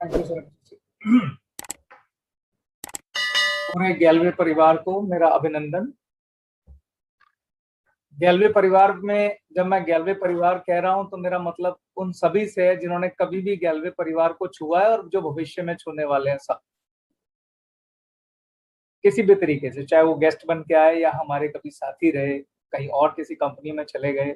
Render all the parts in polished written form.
Thank you sir. पूरे गैलवे परिवार को मेरा अभिनंदन। गैलवे परिवार में जब मैं गैलवे परिवार कह रहा हूं तो मेरा मतलब उन सभी से है जिन्होंने कभी भी गैलवे परिवार को छुआ है और जो भविष्य में छूने वाले हैं, सब किसी भी तरीके से, चाहे वो गेस्ट बन के आए या हमारे कभी साथी रहे, कहीं और किसी कंपनी में चले गए।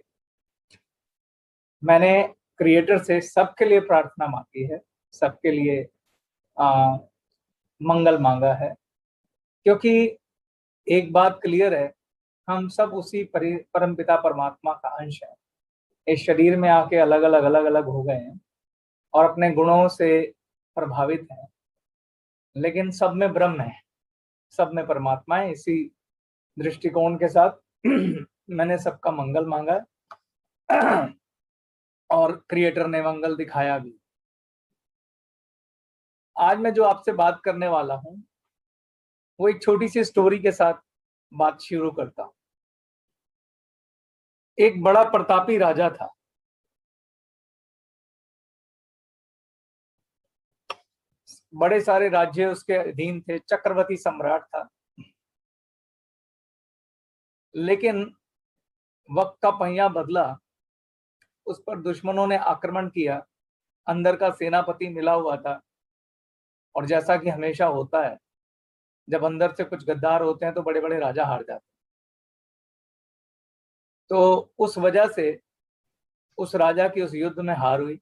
मैंने क्रिएटर से सबके लिए प्रार्थना मांगी है, सबके लिए मंगल मांगा है, क्योंकि एक बात क्लियर है, हम सब उसी परमपिता परमात्मा का अंश है। इस शरीर में आके अलग अलग हो गए हैं और अपने गुणों से प्रभावित हैं, लेकिन सब में ब्रह्म है, सब में परमात्मा है। इसी दृष्टिकोण के साथ मैंने सबका मंगल मांगा और क्रिएटर ने मंगल दिखाया भी। आज मैं जो आपसे बात करने वाला हूं वो एक छोटी सी स्टोरी के साथ बात शुरू करता हूं। एक बड़ा प्रतापी राजा था। बड़े सारे राज्य उसके अधीन थे, चक्रवर्ती सम्राट था। लेकिन वक्त का पहिया बदला, उस पर दुश्मनों ने आक्रमण किया। अंदर का सेनापति मिला हुआ था, और जैसा कि हमेशा होता है, जब अंदर से कुछ गद्दार होते हैं तो बड़े बड़े राजा हार जाते हैं। तो उस वजह से उस राजा की उस युद्ध में हार हुई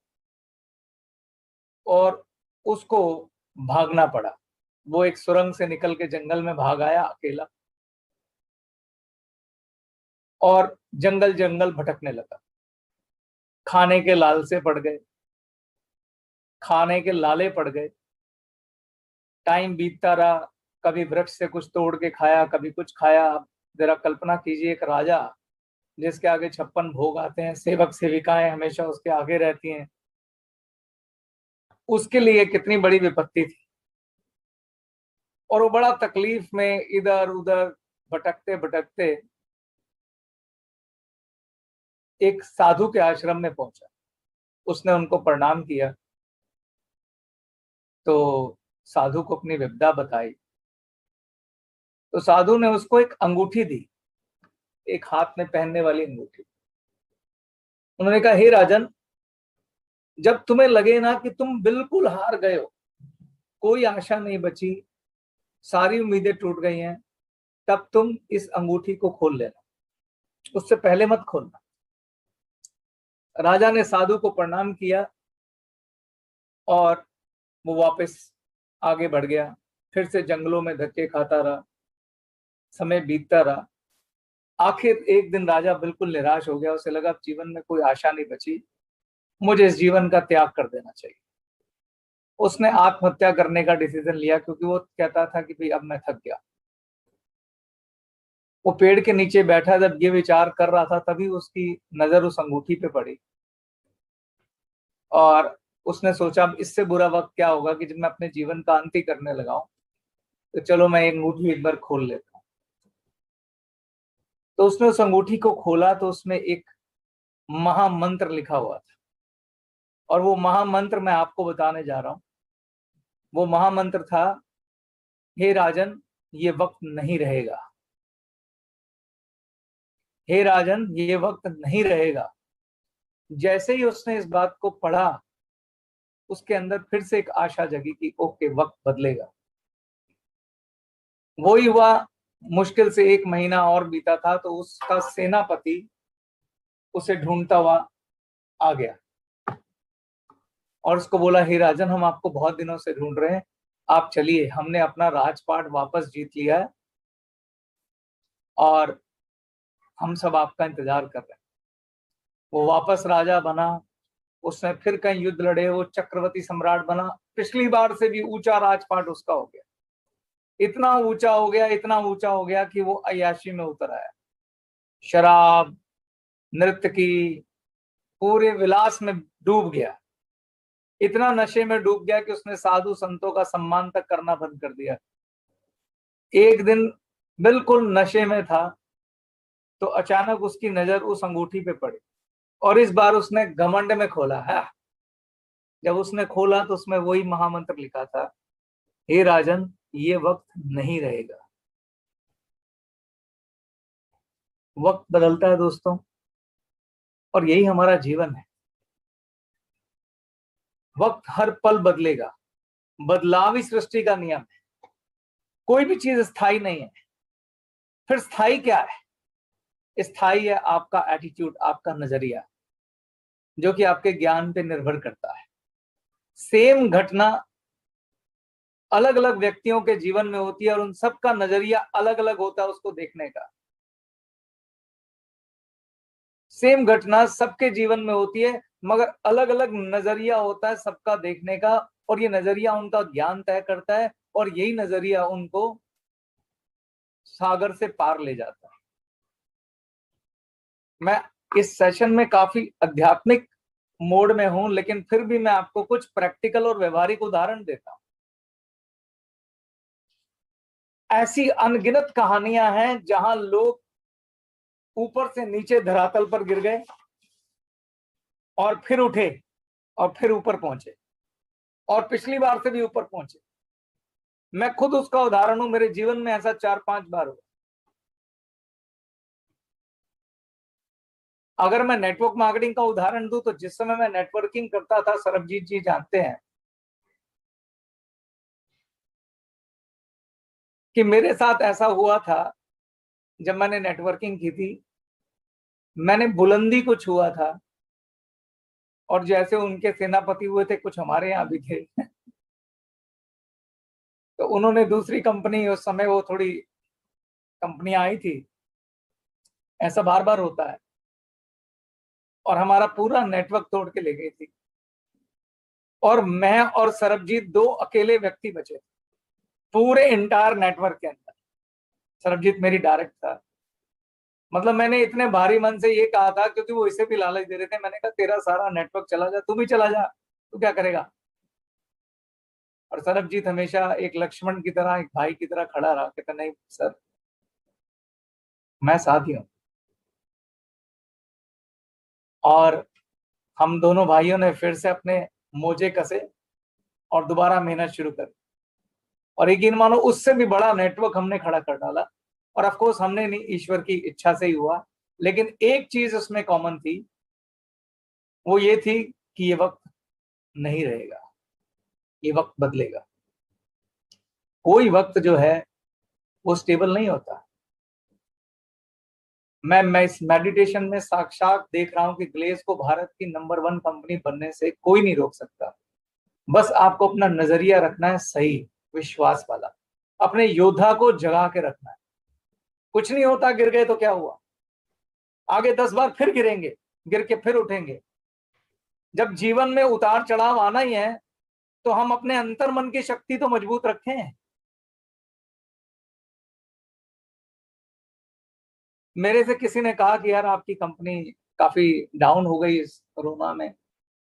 और उसको भागना पड़ा। वो एक सुरंग से निकल के जंगल में भाग आया अकेला, और जंगल जंगल भटकने लगा। खाने के लालसे पड़ गए, खाने के लाले पड़ गए। टाइम बीतता रहा, कभी वृक्ष से कुछ तोड़ के खाया, कभी कुछ खाया। जरा कल्पना कीजिए, एक राजा जिसके आगे 56 भोग आते हैं, सेवक सेविकाएं हमेशा उसके आगे रहती हैं, उसके लिए कितनी बड़ी विपत्ति थी। और वो बड़ा तकलीफ में इधर उधर भटकते भटकते एक साधु के आश्रम में पहुंचा। उसने उनको प्रणाम किया तो साधु को अपनी विपदा बताई। तो साधु ने उसको एक अंगूठी दी, एक हाथ में पहनने वाली अंगूठी। उन्होंने कहा, हे राजन, जब तुम्हें लगे ना कि तुम बिल्कुल हार गए हो, कोई आशा नहीं बची, सारी उम्मीदें टूट गई हैं, तब तुम इस अंगूठी को खोल लेना, उससे पहले मत खोलना। राजा ने साधु को प्रणाम किया और वो वापस आगे बढ़ गया। फिर से जंगलों में धक्के खाता रहा, समय बीतता रहा। आखिर एक दिन राजा बिल्कुल निराश हो गया। उसे लगा अब जीवन में कोई आशा नहीं बची, मुझे इस जीवन का त्याग कर देना चाहिए। उसने आत्महत्या करने का डिसीजन लिया, क्योंकि वो कहता था कि भाई अब मैं थक गया। वो पेड़ के नीचे बैठा जब ये विचार कर रहा था, तभी उसकी नजर उस अंगूठी पे पड़ी और उसने सोचा अब इससे बुरा वक्त क्या होगा कि जब मैं अपने जीवन का अंत ही करने लगा हूं, तो चलो मैं एक अंगूठी एक बार खोल लेता हूं। तो उसने उस अंगूठी को खोला तो उसमें एक महामंत्र लिखा हुआ था, और वो महामंत्र मैं आपको बताने जा रहा हूं। वो महामंत्र था, हे राजन, ये वक्त नहीं रहेगा। हे राजन, ये वक्त नहीं रहेगा। जैसे ही उसने इस बात को पढ़ा, उसके अंदर फिर से एक आशा जगी कि ओके, वक्त बदलेगा। वही हुआ। मुश्किल से एक महीना और बीता था तो उसका सेनापति उसे ढूंढता हुआ आ गया और उसको बोला, हे राजन, हम आपको बहुत दिनों से ढूंढ रहे हैं, आप चलिए, हमने अपना राजपाट वापस जीत लिया है और हम सब आपका इंतजार कर रहे हैं। वो वापस राजा बना, उसने फिर कहीं युद्ध लड़े, वो चक्रवर्ती सम्राट बना। पिछली बार से भी ऊंचा राजपाट उसका हो गया। इतना ऊंचा हो गया, इतना ऊंचा हो गया कि वो अय्याशी में उतर आया। शराब, नृत्य की, पूरे विलास में डूब गया। इतना नशे में डूब गया कि उसने साधु संतों का सम्मान तक करना बंद कर दिया। एक दिन बिल्कुल नशे में था तो अचानक उसकी नजर उस अंगूठी पे पड़ी, और इस बार उसने घमंड में खोला है, जब उसने खोला तो उसमें वही महामंत्र लिखा था, हे राजन, ये वक्त नहीं रहेगा। वक्त बदलता है दोस्तों, और यही हमारा जीवन है। वक्त हर पल बदलेगा, बदलाव ही सृष्टि का नियम है। कोई भी चीज स्थायी नहीं है। फिर स्थायी क्या है? स्थायी है आपका एटीट्यूड, आपका नजरिया, जो कि आपके ज्ञान पे निर्भर करता है। सेम घटना अलग अलग व्यक्तियों के जीवन में होती है और उन सबका नजरिया अलग अलग होता है उसको देखने का। सेम घटना सबके जीवन में होती है, मगर अलग अलग नजरिया होता है सबका देखने का, और ये नजरिया उनका ज्ञान तय करता है, और यही नजरिया उनको सागर से पार ले जाता है। मैं इस सेशन में काफी आध्यात्मिक मोड में हूं, लेकिन फिर भी मैं आपको कुछ प्रैक्टिकल और व्यवहारिक उदाहरण देता हूं। ऐसी अनगिनत कहानियां हैं जहां लोग ऊपर से नीचे धरातल पर गिर गए और फिर उठे और फिर ऊपर पहुंचे, और पिछली बार से भी ऊपर पहुंचे। मैं खुद उसका उदाहरण हूं, मेरे जीवन में ऐसा 4-5 बार हुआ। अगर मैं नेटवर्क मार्केटिंग का उदाहरण दूं, तो जिस समय मैं नेटवर्किंग करता था, सरबजीत जी जानते हैं कि मेरे साथ ऐसा हुआ था। जब मैंने नेटवर्किंग की थी, मैंने बुलंदी को छुआ था, और जैसे उनके सेनापति हुए थे, कुछ हमारे यहाँ भी थे तो उन्होंने दूसरी कंपनी, उस समय वो थोड़ी कंपनियां आई थी, ऐसा बार बार होता है, और हमारा पूरा नेटवर्क तोड़ के ले गई थी, और मैं और सरबजीत दो अकेले व्यक्ति बचे पूरे इंटायर नेटवर्क के अंदर। सरबजीत मेरी डायरेक्ट था। मतलब मैंने इतने भारी मन से ये कहा था, क्योंकि वो इसे भी लालच दे रहे थे। मैंने कहा तेरा सारा नेटवर्क चला जा, तू भी चला जा, तू क्या करेगा? और सरबजीत हमेशा एक लक्ष्मण की तरह, एक भाई की तरह खड़ा रहा, कहता नहीं सर, मैं साथ ही हूं। और हम दोनों भाइयों ने फिर से अपने मोजे कसे और दोबारा मेहनत शुरू करी, और यकीन मानो उससे भी बड़ा नेटवर्क हमने खड़ा कर डाला। और ऑफ कोर्स हमने नहीं, ईश्वर की इच्छा से ही हुआ। लेकिन एक चीज उसमें कॉमन थी, वो ये थी कि ये वक्त नहीं रहेगा, ये वक्त बदलेगा। कोई वक्त जो है वो स्टेबल नहीं होता। मैं इस मेडिटेशन में साक्षात देख रहा हूं कि ग्लेज को भारत की नंबर 1 कंपनी बनने से कोई नहीं रोक सकता। बस आपको अपना नजरिया रखना है सही, विश्वास वाला, अपने योद्धा को जगा के रखना है। कुछ नहीं होता, गिर गए तो क्या हुआ, आगे 10 बार फिर गिरेंगे, गिर के फिर उठेंगे। जब जीवन में उतार चढ़ाव आना ही है, तो हम अपने अंतर मन की शक्ति तो मजबूत रखें। मेरे से किसी ने कहा कि यार आपकी कंपनी काफी डाउन हो गई इस कोरोना में।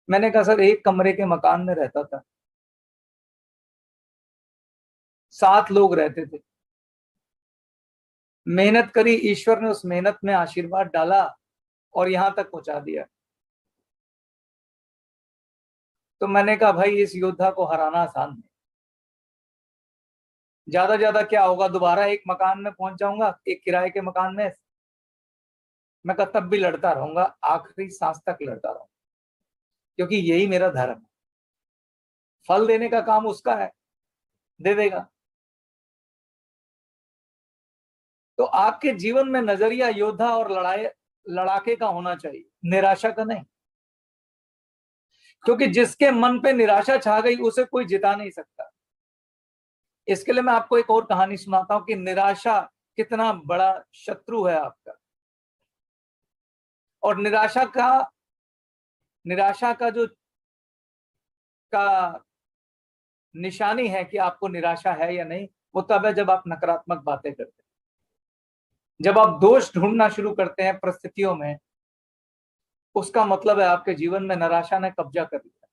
मैंने कहा सर, एक कमरे के मकान में रहता था, 7 लोग रहते थे, मेहनत करी, ईश्वर ने उस मेहनत में आशीर्वाद डाला और यहां तक पहुंचा दिया। तो मैंने कहा भाई, इस योद्धा को हराना आसान है। ज्यादा क्या होगा, दोबारा एक मकान में पहुंच जाऊंगा, एक किराए के मकान में। मैं कहा तब भी लड़ता रहूंगा, आखिरी सांस तक लड़ता रहूंगा, क्योंकि यही मेरा धर्म है। फल देने का काम उसका है, दे देगा। तो आपके जीवन में नजरिया योद्धा और लड़ाके का होना चाहिए, निराशा का नहीं। क्योंकि जिसके मन पे निराशा छा गई, उसे कोई जिता नहीं सकता। इसके लिए मैं आपको एक और कहानी सुनाता हूं कि निराशा कितना बड़ा शत्रु है आपका। और निराशा का जो का निशानी है कि आपको निराशा है या नहीं, वो तब है जब आप नकारात्मक बातें करते हैं, जब आप दोष ढूंढना शुरू करते हैं परिस्थितियों में। उसका मतलब है आपके जीवन में निराशा ने कब्जा कर लिया।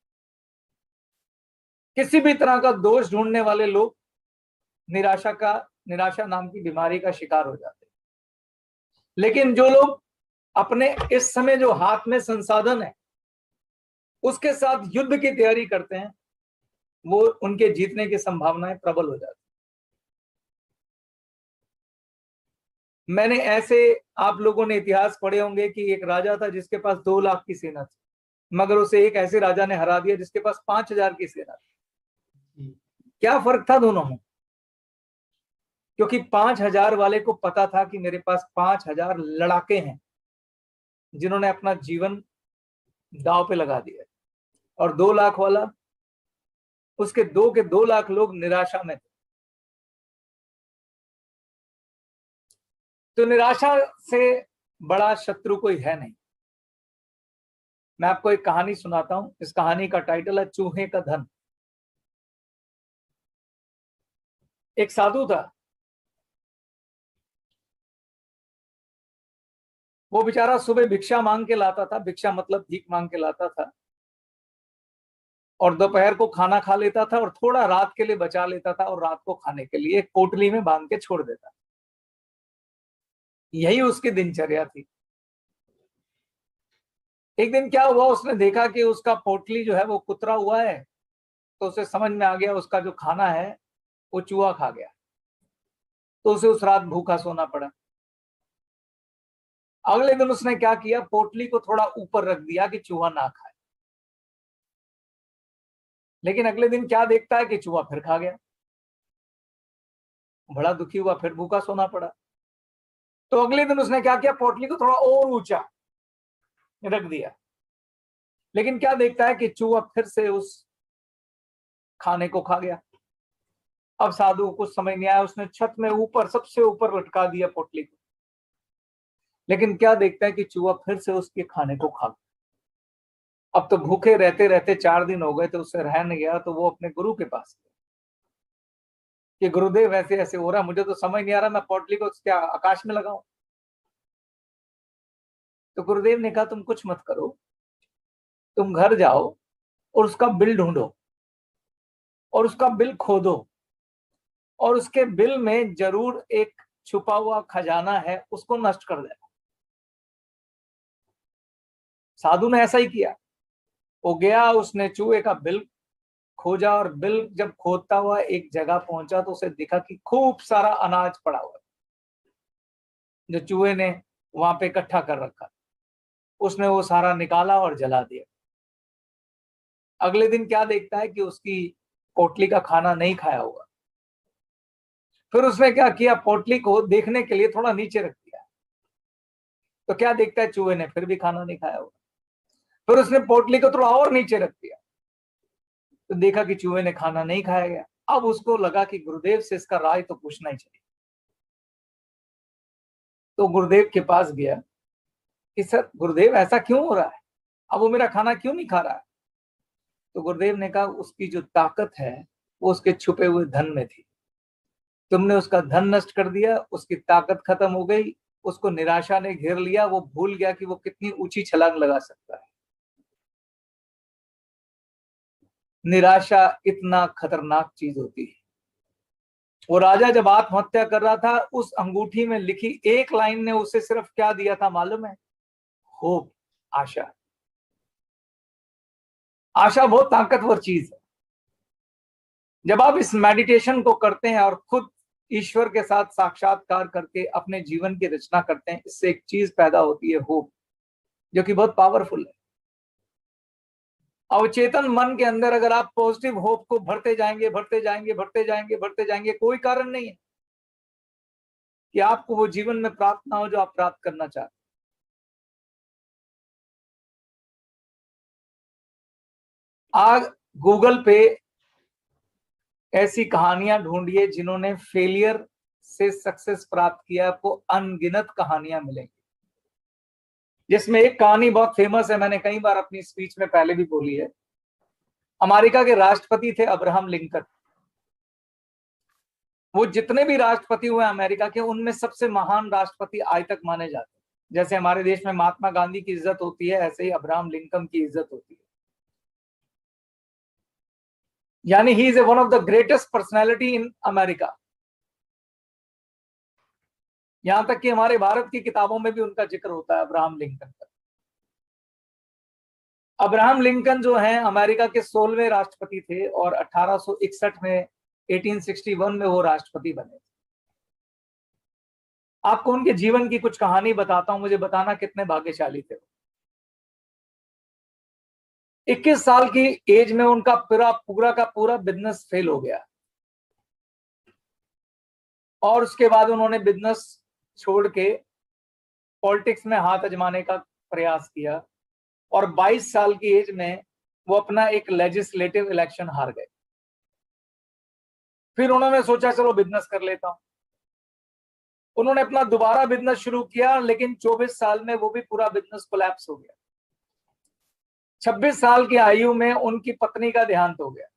किसी भी तरह का दोष ढूंढने वाले लोग निराशा नाम की बीमारी का शिकार हो जाते हैं। लेकिन जो लोग अपने इस समय जो हाथ में संसाधन है, उसके साथ युद्ध की तैयारी करते हैं, वो उनके जीतने की संभावनाएं प्रबल हो जाती। मैंने ऐसे, आप लोगों ने इतिहास पढ़े होंगे कि एक राजा था जिसके पास 2 लाख की सेना थी, मगर उसे एक ऐसे राजा ने हरा दिया जिसके पास 5,000 की सेना थी। क्या फर्क था दोनों में? क्योंकि 5,000 वाले को पता था कि मेरे पास 5,000 लड़ाके हैं जिन्होंने अपना जीवन दांव पे लगा दिया, और 2 लाख वाला, उसके 2 लाख लोग निराशा में थे। तो निराशा से बड़ा शत्रु कोई है नहीं। मैं आपको एक कहानी सुनाता हूं। इस कहानी का टाइटल है चूहे का धन। एक साधु था, वो बेचारा सुबह भिक्षा मांग के लाता था, भिक्षा मतलब भीख मांग के लाता था, और दोपहर को खाना खा लेता था और थोड़ा रात के लिए बचा लेता था, और रात को खाने के लिए एक पोटली में बांध के छोड़ देता। यही उसकी दिनचर्या थी। एक दिन क्या हुआ, उसने देखा कि उसका पोटली जो है वो कुतरा हुआ है, तो उसे समझ में आ गया उसका जो खाना है वो चूहा खा गया। तो उसे उस रात भूखा सोना पड़ा। अगले दिन उसने क्या किया, पोटली को थोड़ा ऊपर रख दिया कि चूहा ना खाए। लेकिन अगले दिन क्या देखता है कि चूहा फिर खा गया। बड़ा दुखी हुआ, फिर भूखा सोना पड़ा। तो अगले दिन उसने क्या किया, पोटली को थोड़ा और ऊंचा रख दिया। लेकिन क्या देखता है कि चूहा फिर से उस खाने को खा गया। अब साधु को कुछ समझ नहीं आया, उसने छत में ऊपर, सबसे ऊपर लटका दिया पोटली को। लेकिन क्या देखता है कि चूहा फिर से उसके खाने को खा गया। अब तो भूखे रहते रहते 4 दिन हो गए, तो उससे रह नहीं गया, तो वो अपने गुरु के पास गया कि गुरुदेव ऐसे ऐसे हो रहा, मुझे तो समझ नहीं आ रहा, मैं पोटली को क्या आकाश में लगाऊं। तो गुरुदेव ने कहा तुम कुछ मत करो, तुम घर जाओ और उसका बिल ढूंढो और उसका बिल खोदो, और उसके बिल में जरूर एक छुपा हुआ खजाना है, उसको नष्ट कर देना। साधु ने ऐसा ही किया। वो गया, उसने चूहे का बिल खोजा, और बिल जब खोदता हुआ एक जगह पहुंचा तो उसे दिखा कि खूब सारा अनाज पड़ा हुआ जो चूहे ने वहां पे इकट्ठा कर रखा। उसने वो सारा निकाला और जला दिया। अगले दिन क्या देखता है कि उसकी पोटली का खाना नहीं खाया हुआ। फिर उसने क्या किया, पोटली को देखने के लिए थोड़ा नीचे रख दिया। तो क्या देखता है, चूहे ने फिर भी खाना नहीं खाया हुआ। फिर उसने पोटली को थोड़ा और नीचे रख दिया, तो देखा कि चूहे ने खाना नहीं खाया गया। अब उसको लगा कि गुरुदेव से इसका राय तो पूछना ही चाहिए। तो गुरुदेव के पास गया कि सर गुरुदेव ऐसा क्यों हो रहा है, अब वो मेरा खाना क्यों नहीं खा रहा है। तो गुरुदेव ने कहा उसकी जो ताकत है वो उसके छुपे हुए धन में थी। तुमने उसका धन नष्ट कर दिया, उसकी ताकत खत्म हो गई, उसको निराशा ने घेर लिया, वो भूल गया कि वो कितनी ऊंची छलांग लगा सकता है। निराशा इतना खतरनाक चीज होती है। वो राजा जब आत्महत्या कर रहा था, उस अंगूठी में लिखी एक लाइन ने उसे सिर्फ क्या दिया था मालूम है? होप, आशा। आशा बहुत ताकतवर चीज है। जब आप इस मेडिटेशन को करते हैं और खुद ईश्वर के साथ साक्षात्कार करके अपने जीवन की रचना करते हैं, इससे एक चीज पैदा होती है, होप, जो कि बहुत पावरफुल है। अवचेतन मन के अंदर अगर आप पॉजिटिव होप को भरते जाएंगे, भरते जाएंगे, भरते जाएंगे, भरते जाएंगे, कोई कारण नहीं है कि आपको वो जीवन में प्राप्त ना हो जो आप प्राप्त करना चाहते हैं। आज गूगल पे ऐसी कहानियां ढूंढिए जिन्होंने फेलियर से सक्सेस प्राप्त किया, आपको अनगिनत कहानियां मिलेंगी। जिसमें एक कहानी बहुत फेमस है, मैंने कई बार अपनी स्पीच में पहले भी बोली है। अमेरिका के राष्ट्रपति थे अब्राहम लिंकन। वो जितने भी राष्ट्रपति हुए अमेरिका के, उनमें सबसे महान राष्ट्रपति आज तक माने जाते हैं। जैसे हमारे देश में महात्मा गांधी की इज्जत होती है, ऐसे ही अब्राहम लिंकन की इज्जत होती है। यानी he is one of the greatest personality in America. यहां तक कि हमारे भारत की किताबों में भी उनका जिक्र होता है, अब्राहम लिंकन का। अब्राहम लिंकन जो हैं अमेरिका के 16वें राष्ट्रपति थे और 1861 में 1861 में वो राष्ट्रपति बने। आपको उनके जीवन की कुछ कहानी बताता हूं, मुझे बताना कितने भाग्यशाली थे। 21 साल की एज में उनका पूरा का पूरा बिजनेस फेल हो गया और उसके बाद उन्होंने बिजनेस छोड़ के पॉलिटिक्स में हाथ आजमाने का प्रयास किया और 22 साल की एज में वो अपना एक लेजिस्लेटिव इलेक्शन हार गए। फिर उन्होंने सोचा चलो बिजनेस कर लेता हूं। उन्होंने अपना दोबारा बिजनेस शुरू किया, लेकिन 24 साल में वो भी पूरा बिजनेस कोलैप्स हो गया। 26 साल की आयु में उनकी पत्नी का देहांत हो गया,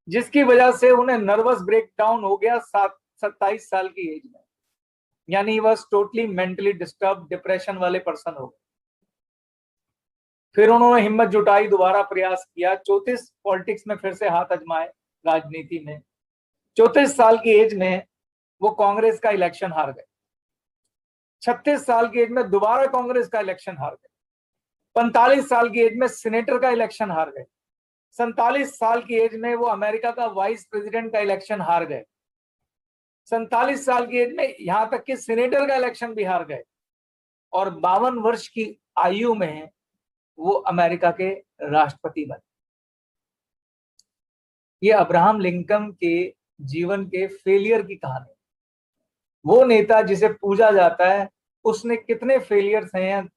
जिसकी वजह से उन्हें नर्वस ब्रेकडाउन हो गया 27 साल की एज में, यानी वह टोटली मेंटली डिस्टर्ब डिप्रेशन वाले पर्सन हो गए। फिर उन्होंने हिम्मत जुटाई, दोबारा प्रयास किया, 34 पॉलिटिक्स में फिर से हाथ आजमाए राजनीति में। 34 साल की एज में वो कांग्रेस का इलेक्शन हार गए। 36 साल की एज में दोबारा कांग्रेस का इलेक्शन हार गए। 45 साल की एज में सीनेटर का इलेक्शन हार गए। 47 साल की एज में वो अमेरिका का वाइस प्रेसिडेंट का इलेक्शन हार गए। 47 साल की एज में यहां तक कि सीनेटर का इलेक्शन भी हार गए और 52 वर्ष की आयु में वो अमेरिका के राष्ट्रपति बने। ये अब्राहम लिंकन के जीवन के फेलियर की कहानी। वो नेता जिसे पूजा जाता है, उसने कितने फेलियर्स हैं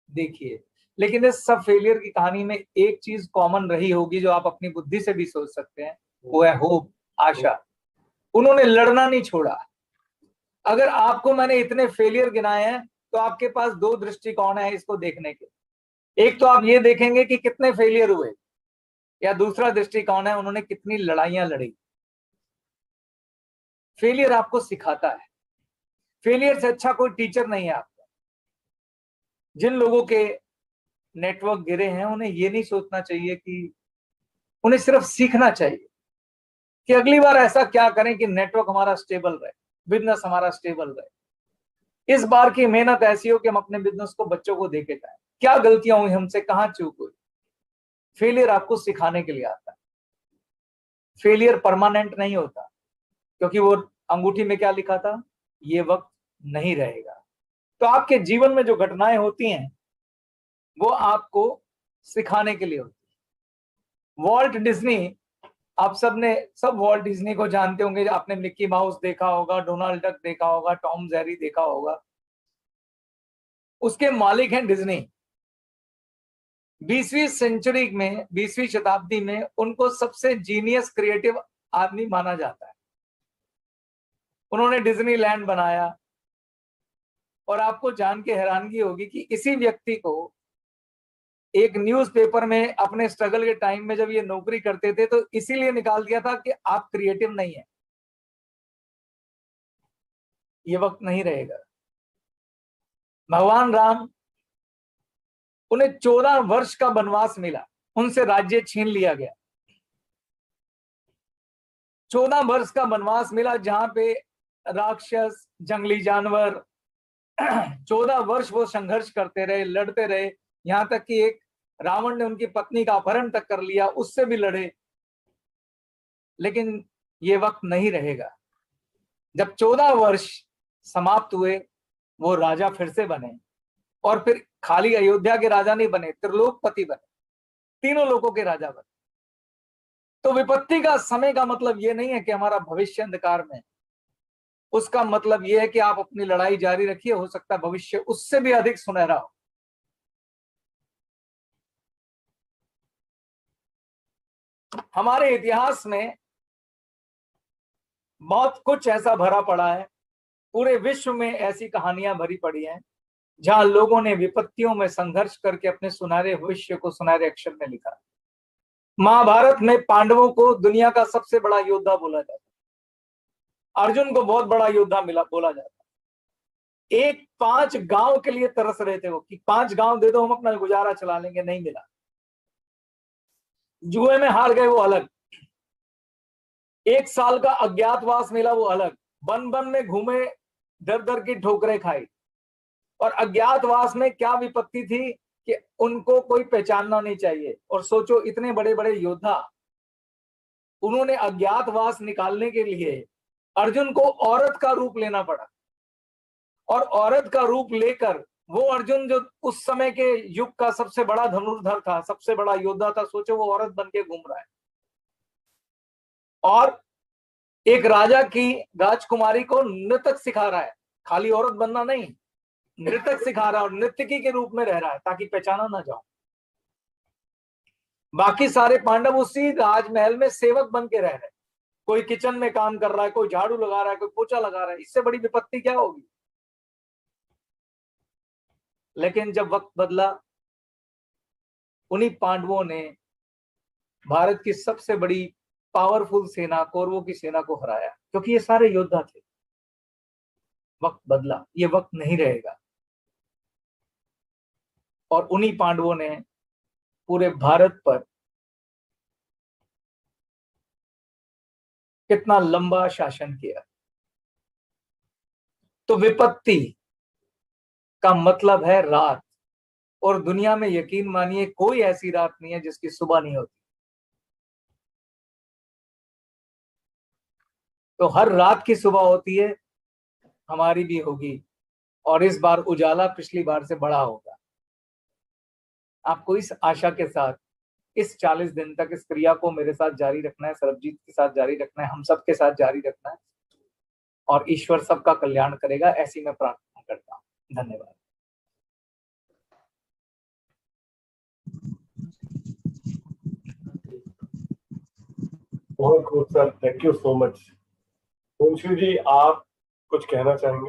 देखिए, लेकिन इस सब फेलियर की कहानी में एक चीज कॉमन रही होगी जो आप अपनी बुद्धि से भी सोच सकते हैं, वो है होप, आशा। उन्होंने लड़ना नहीं छोड़ा। अगर आपको मैंने इतने फेलियर गिनाए हैं तो आपके पास दो दृष्टिकोण है इसको देखने के। एक तो आप ये देखेंगे कि कितने फेलियर हुए, या दूसरा दृष्टिकोण है उन्होंने कितनी लड़ाइयां लड़ी। फेलियर आपको सिखाता है, फेलियर से अच्छा कोई टीचर नहीं है आपका। जिन लोगों के नेटवर्क गिरे हैं उन्हें ये नहीं सोचना चाहिए कि, उन्हें सिर्फ सीखना चाहिए कि अगली बार ऐसा क्या करें कि नेटवर्क हमारा स्टेबल रहे, बिजनेस हमारा स्टेबल रहे। इस बार की मेहनत ऐसी हो कि हम अपने बिजनेस को बच्चों को देके जाएं, क्या गलतियां हुई हमसे, कहां चूक हुई। फेलियर आपको सिखाने के लिए आता है। फेलियर परमानेंट नहीं होता, क्योंकि वो अंगूठी में क्या लिखा था, ये वक्त नहीं रहेगा। तो आपके जीवन में जो घटनाएं होती हैं वो आपको सिखाने के लिए होती है। वॉल्ट डिज्नी, आप सब वॉल्ट डिज्नी को जानते होंगे। आपने मिक्की माउस देखा होगा, डोनाल्ड डक देखा होगा, टॉम जेरी देखा होगा। उसके मालिक हैं डिज्नी। 20वीं सेंचुरी में, 20वीं शताब्दी में उनको सबसे जीनियस क्रिएटिव आदमी माना जाता है। उन्होंने डिज्नीलैंड बनाया और आपको जान के हैरानगी होगी कि इसी व्यक्ति को एक न्यूज़पेपर में अपने स्ट्रगल के टाइम में जब ये नौकरी करते थे तो इसीलिए निकाल दिया था कि आप क्रिएटिव नहीं है, ये वक्त नहीं रहेगा। भगवान राम, उन्हें 14 वर्ष का वनवास मिला, उनसे राज्य छीन लिया गया। 14 वर्ष का वनवास मिला जहां पे राक्षस, जंगली जानवर 14 वर्ष वो संघर्ष करते रहे, लड़ते रहे, यहां तक कि एक रावण ने उनकी पत्नी का अपहरण तक कर लिया, उससे भी लड़े। लेकिन ये वक्त नहीं रहेगा। जब 14 वर्ष समाप्त हुए, वो राजा फिर से बने, और फिर खाली अयोध्या के राजा नहीं बने, त्रिलोकपति बने, तीनों लोगों के राजा बने। तो विपत्ति का समय का मतलब ये नहीं है कि हमारा भविष्य अंधकार में, उसका मतलब यह है कि आप अपनी लड़ाई जारी रखिए, हो सकता है भविष्य उससे भी अधिक सुनहरा हो। हमारे इतिहास में बहुत कुछ ऐसा भरा पड़ा है, पूरे विश्व में ऐसी कहानियां भरी पड़ी हैं जहां लोगों ने विपत्तियों में संघर्ष करके अपने सुनहरे भविष्य को सुनहरे अक्षर में लिखा। महाभारत में पांडवों को दुनिया का सबसे बड़ा योद्धा बोला जाता है, अर्जुन को बहुत बड़ा योद्धा मिला बोला जाता है। एक 5 गांव के लिए तरस रहे थे वो, कि 5 गांव दे दो हम अपना गुजारा चला लेंगे, नहीं मिला। जुए में हार गए वो अलग, 1 साल का अज्ञातवास मिला वो अलग, वन वन में घूमे, दर दर की ठोकरें खाई। और अज्ञातवास में क्या विपत्ति थी कि उनको कोई पहचानना नहीं चाहिए। और सोचो इतने बड़े बड़े योद्धा, उन्होंने अज्ञातवास निकालने के लिए अर्जुन को औरत का रूप लेना पड़ा, और औरत का रूप लेकर वो अर्जुन जो उस समय के युग का सबसे बड़ा धनुर्धर था, सबसे बड़ा योद्धा था, सोचो वो औरत बन के घूम रहा है। और एक राजा की राजकुमारी को नृतक सिखा रहा है, खाली औरत बनना नहीं, नृतक सिखा रहा है, और नृत्यकी के रूप में रह रहा है ताकि पहचाना ना जाओ। बाकी सारे पांडव उसी राजमहल में सेवक बन के रह रहे, कोई किचन में काम कर रहा है, कोई झाड़ू लगा रहा है, कोई पोछा लगा रहा है, इससे बड़ी विपत्ति क्या होगी। लेकिन जब वक्त बदला, उन्हीं पांडवों ने भारत की सबसे बड़ी पावरफुल सेना, कौरवों की सेना को हराया, क्योंकि ये सारे योद्धा थे। वक्त बदला, ये वक्त नहीं रहेगा। और उन्हीं पांडवों ने पूरे भारत पर कितना लंबा शासन किया। तो विपत्ति का मतलब है रात, और दुनिया में यकीन मानिए कोई ऐसी रात नहीं है जिसकी सुबह नहीं होती। तो हर रात की सुबह होती है, हमारी भी होगी, और इस बार उजाला पिछली बार से बड़ा होगा। आपको इस आशा के साथ इस 40 दिन तक इस क्रिया को मेरे साथ जारी रखना है, सरबजीत के साथ जारी रखना है, हम सबके साथ जारी रखना है, और ईश्वर सबका कल्याण करेगा, ऐसी मैं प्रार्थना करता हूँ। धन्यवाद। बहुत खूब sir, thank you so much. Munshi ji, आप कुछ कहना चाहेंगे?